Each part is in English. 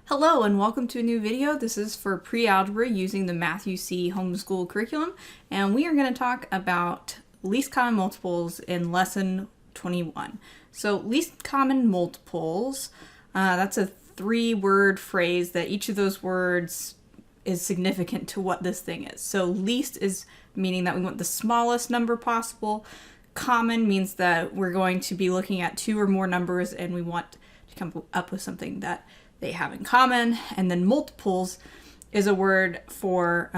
Hello and welcome to a new video. This is for pre-algebra using the Math UC homeschool curriculum, and we are going to talk about least common multiples in lesson 21. So least common multiples, that's a three-word phrase that each of those words is significant to what this thing is. So least is meaning that we want the smallest number possible. Common means that we're going to be looking at two or more numbers and we want to come up with something that they have in common. And then multiples is a word for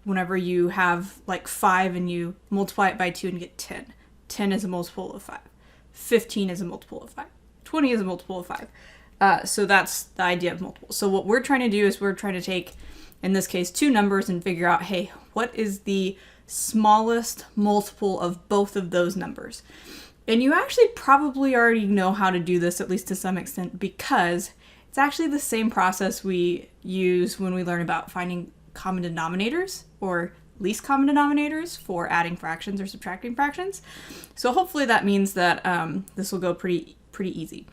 whenever you have like 5 and you multiply it by 2 and get 10. 10 is a multiple of 5. 15 is a multiple of 5. 20 is a multiple of 5. So that's the idea of multiples. So what we're trying to do is we're trying to take, in this case, two numbers and figure out, hey, what is the smallest multiple of both of those numbers? And you actually probably already know how to do this, at least to some extent, because it's actually the same process we use when we learn about finding common denominators or least common denominators for adding fractions or subtracting fractions. So hopefully that means that this will go pretty easy.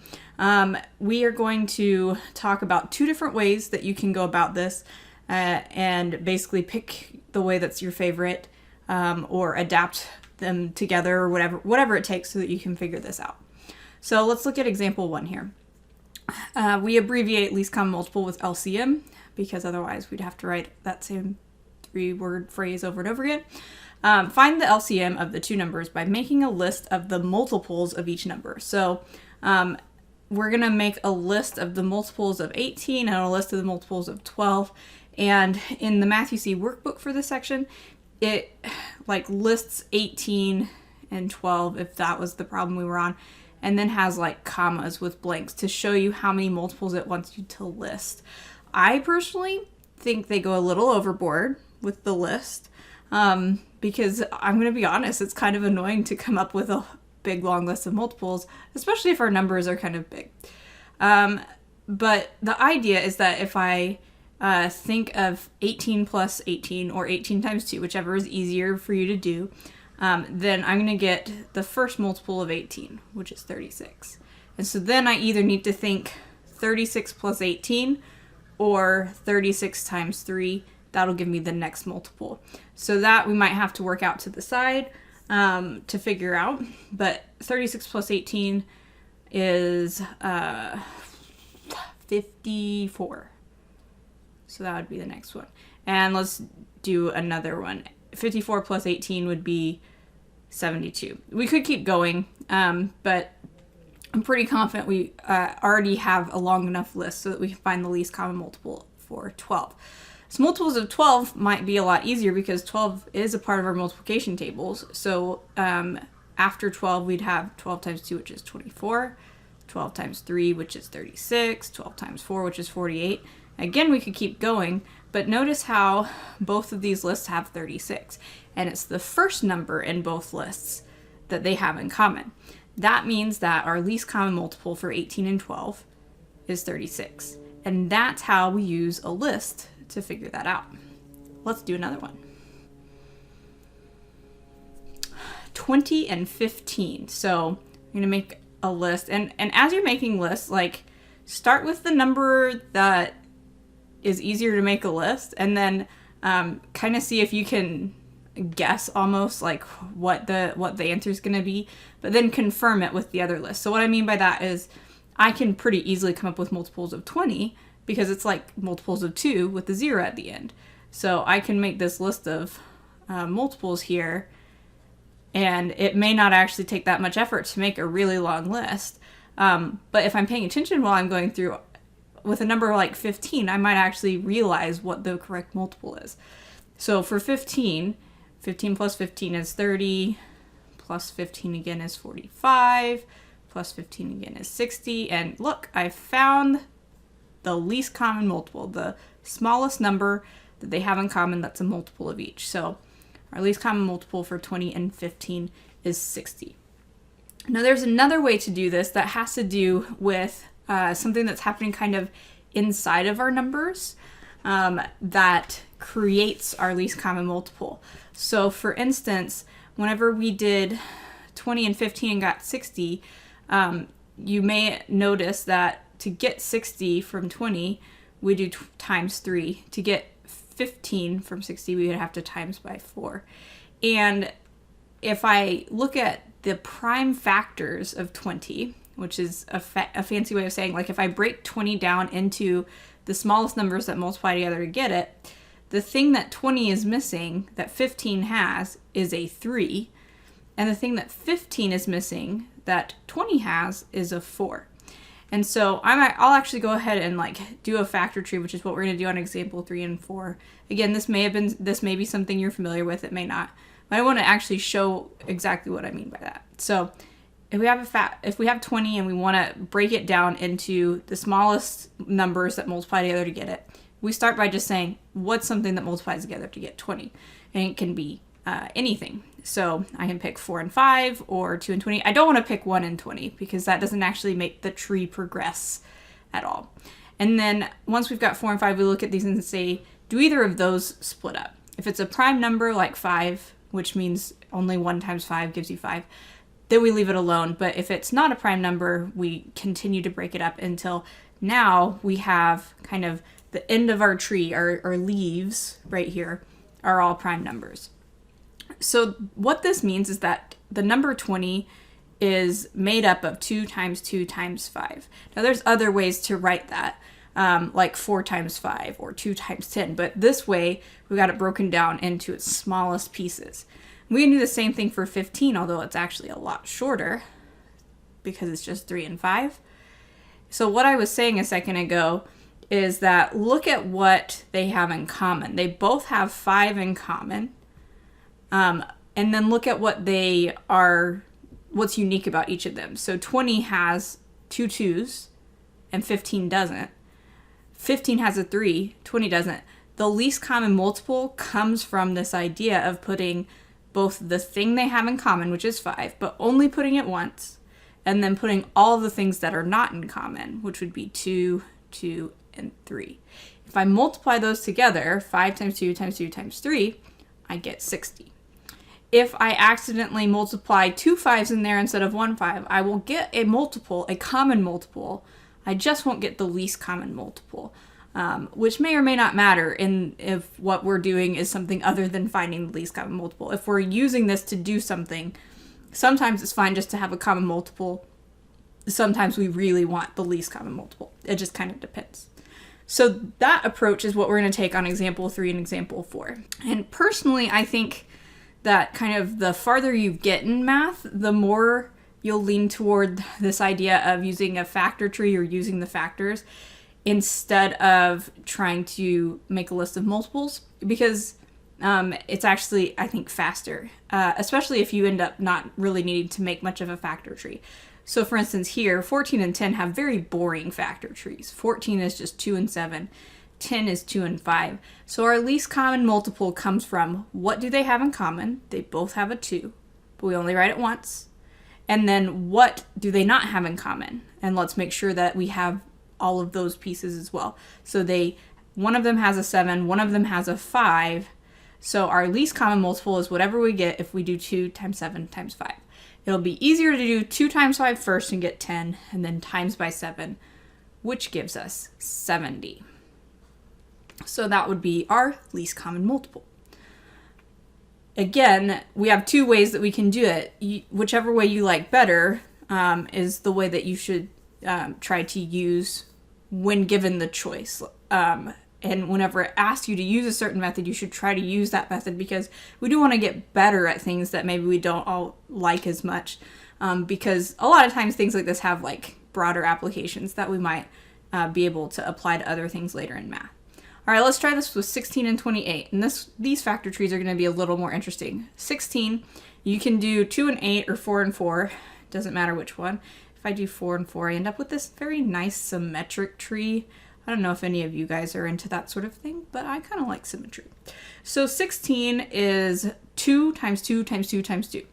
We are going to talk about two different ways that you can go about this and basically pick the way that's your favorite or adapt them together or whatever it takes so that you can figure this out. So let's look at example 1 here. We abbreviate least common multiple with LCM because otherwise we'd have to write that same three-word phrase over and over again. Find the LCM of the two numbers by making a list of the multiples of each number. So we're going to make a list of the multiples of 18 and a list of the multiples of 12. And in the Math UC workbook for this section, it like lists 18 and 12 if that was the problem we were on, and then has like commas with blanks to show you how many multiples it wants you to list. I personally think they go a little overboard with the list because I'm going to be honest, it's kind of annoying to come up with a big long list of multiples, especially if our numbers are kind of big. But the idea is that if I think of 18 plus 18 or 18 times 2, whichever is easier for you to do, then I'm going to get the first multiple of 18, which is 36. And so then I either need to think 36 plus 18 or 36 times 3. That'll give me the next multiple. So that we might have to work out to the side to figure out. But 36 plus 18 is 54. So that would be the next one. And let's do another one. 54 plus 18 would be 72. We could keep going, but I'm pretty confident we already have a long enough list so that we can find the least common multiple for 12. So multiples of 12 might be a lot easier because 12 is a part of our multiplication tables. So after 12, we'd have 12 times 2, which is 24, 12 times 3, which is 36, 12 times 4, which is 48. Again, we could keep going, but notice how both of these lists have 36, and it's the first number in both lists that they have in common. That means that our least common multiple for 18 and 12 is 36, and that's how we use a list to figure that out. Let's do another one. 20 and 15. So I'm going to make a list, and as you're making lists, like start with the number that is easier to make a list, and then kind of see if you can guess almost like what the answer is going to be, but then confirm it with the other list. So what I mean by that is I can pretty easily come up with multiples of 20 because it's like multiples of 2 with the 0 at the end. So I can make this list of multiples here, and it may not actually take that much effort to make a really long list. But if I'm paying attention while I'm going through, with a number like 15, I might actually realize what the correct multiple is. So for 15 plus 15 is 30, plus 15 again is 45, plus 15 again is 60, and look, I found the least common multiple, the smallest number that they have in common that's a multiple of each. So our least common multiple for 20 and 15 is 60. Now there's another way to do this that has to do with something that's happening kind of inside of our numbers that creates our least common multiple. So for instance, whenever we did 20 and 15 and got 60, you may notice that to get 60 from 20, we do times 3. To get 15 from 60, we would have to times by 4. And if I look at the prime factors of 20, which is a fancy way of saying, like, if I break 20 down into the smallest numbers that multiply together to get it, the thing that 20 is missing that 15 has is a 3. And the thing that 15 is missing that 20 has is a 4. And so I'll actually go ahead and like do a factor tree, which is what we're going to do on example 3 and 4. Again, this may be something you're familiar with. It may not. But I want to actually show exactly what I mean by that. So if we have 20 and we want to break it down into the smallest numbers that multiply together to get it, we start by just saying, what's something that multiplies together to get 20? And it can be anything. So I can pick 4 and 5 or 2 and 20. I don't want to pick 1 and 20 because that doesn't actually make the tree progress at all. And then once we've got 4 and 5, we look at these and say, do either of those split up? If it's a prime number like 5, which means only 1 times 5 gives you 5, then we leave it alone. But if it's not a prime number, we continue to break it up until now we have kind of the end of our tree, our leaves right here are all prime numbers. So what this means is that the number 20 is made up of 2 times 2 times 5. Now there's other ways to write that, like 4 times 5 or 2 times 10, but this way we got it broken down into its smallest pieces. We can do the same thing for 15, although it's actually a lot shorter because it's just 3 and 5. So what I was saying a second ago is that look at what they have in common. They both have 5 in common. And then look at what's unique about each of them. So 20 has 2 2s and 15 doesn't. 15 has a 3, 20 doesn't. The least common multiple comes from this idea of putting both the thing they have in common, which is 5, but only putting it once, and then putting all the things that are not in common, which would be 2, 2, and 3. If I multiply those together, 5 times 2 times 2 times 3, I get 60. If I accidentally multiply 2 5s in there instead of 1 5, I will get a multiple, a common multiple. I just won't get the least common multiple, which may or may not matter if what we're doing is something other than finding the least common multiple. If we're using this to do something, sometimes it's fine just to have a common multiple. Sometimes we really want the least common multiple. It just kind of depends. So that approach is what we're going to take on example 3 and example 4. And personally, I think that kind of the farther you get in math, the more you'll lean toward this idea of using a factor tree or using the factors instead of trying to make a list of multiples, because it's actually, I think, faster, especially if you end up not really needing to make much of a factor tree. So for instance here, 14 and 10 have very boring factor trees. 14 is just 2 and 7. 10 is 2 and 5. So our least common multiple comes from what do they have in common? They both have a 2, but we only write it once. And then what do they not have in common? And let's make sure that we have all of those pieces as well. So one of them has a 7, one of them has a 5. So our least common multiple is whatever we get if we do 2 times 7 times 5. It'll be easier to do 2 times 5 first and get 10, and then times by 7, which gives us 70. So that would be our least common multiple. Again, we have 2 ways that we can do it. Whichever way you like better is the way that you should try to use when given the choice. And whenever it asks you to use a certain method, you should try to use that method, because we do want to get better at things that maybe we don't all like as much. Because a lot of times things like this have like broader applications that we might be able to apply to other things later in math. All right, let's try this with 16 and 28. And these factor trees are going to be a little more interesting. 16, you can do 2 and 8 or 4 and 4. Doesn't matter which one. If I do 4 and 4, I end up with this very nice symmetric tree. I don't know if any of you guys are into that sort of thing, but I kind of like symmetry. So 16 is 2 times 2 times 2 times 2.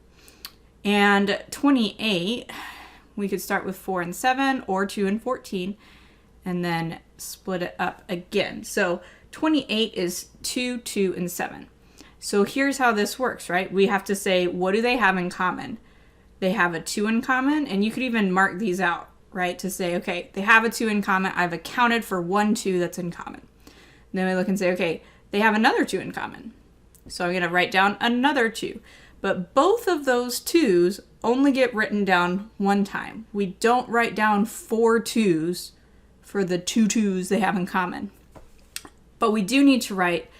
And 28, we could start with 4 and 7 or 2 and 14. And then split it up again. So 28 is 2, 2, and 7. So here's how this works, right? We have to say, what do they have in common? They have a 2 in common, and you could even mark these out right? To say, okay, they have a 2 in common. I've accounted for 1 2 that's in common. And then we look and say, okay, they have another 2 in common. So I'm going to write down another 2. But both of those 2's only get written down 1 time. We don't write down 4 2's for the 2 2's they have in common. But we do need to write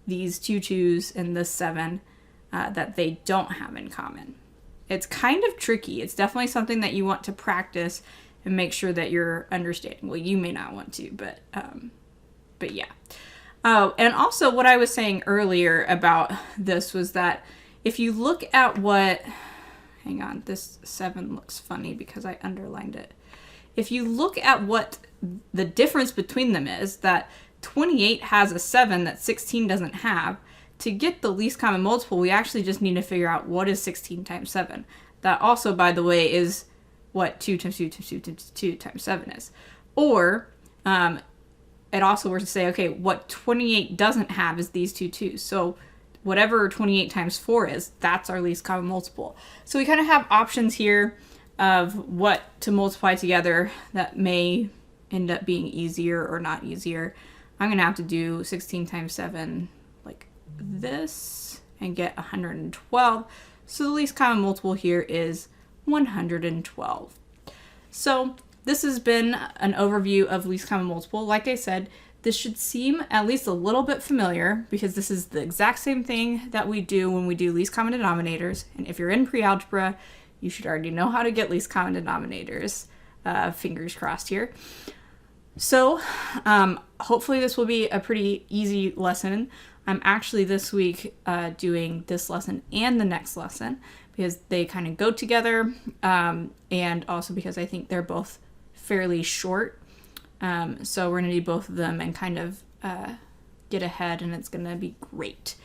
these 2 2's and this 7 that they don't have in common. It's kind of tricky. It's definitely something that you want to practice and make sure that you're understanding. Well, you may not want to, but yeah. Oh, and also what I was saying earlier about this was that if you look at what, hang on, this 7 looks funny because I underlined it. If you look at what the difference between them is, that 28 has a 7 that 16 doesn't have, to get the least common multiple, we actually just need to figure out what is 16 times 7. That also, by the way, is what 2 times 2 times 2 times 2 times 7 is. Or it also were to say, okay, what 28 doesn't have is these 2 2's. So whatever 28 times 4 is, that's our least common multiple. So we kind of have options here of what to multiply together that may end up being easier or not easier. I'm going to have to do 16 times 7 like this and get 112. So the least common multiple here is 112. So this has been an overview of least common multiple. Like I said, this should seem at least a little bit familiar because this is the exact same thing that we do when we do least common denominators. And if you're in pre-algebra, you should already know how to get least common denominators. Fingers crossed here. So hopefully this will be a pretty easy lesson. I'm actually this week doing this lesson and the next lesson because they kind of go together, and also because I think they're both fairly short. So we're going to do both of them and kind of get ahead, and it's going to be great.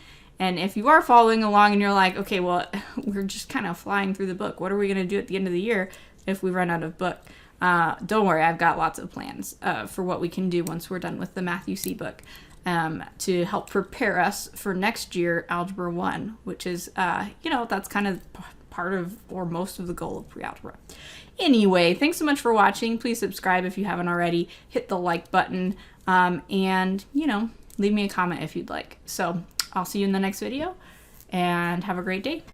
And if you are following along and you're like, okay, well, we're just kind of flying through the book. What are we going to do at the end of the year if we run out of book? Don't worry, I've got lots of plans for what we can do once we're done with the Math UC book to help prepare us for next year, Algebra 1, which is, that's kind of part of or most of the goal of pre-algebra. Anyway, thanks so much for watching. Please subscribe if you haven't already. Hit the like button and, leave me a comment if you'd like. So I'll see you in the next video and have a great day.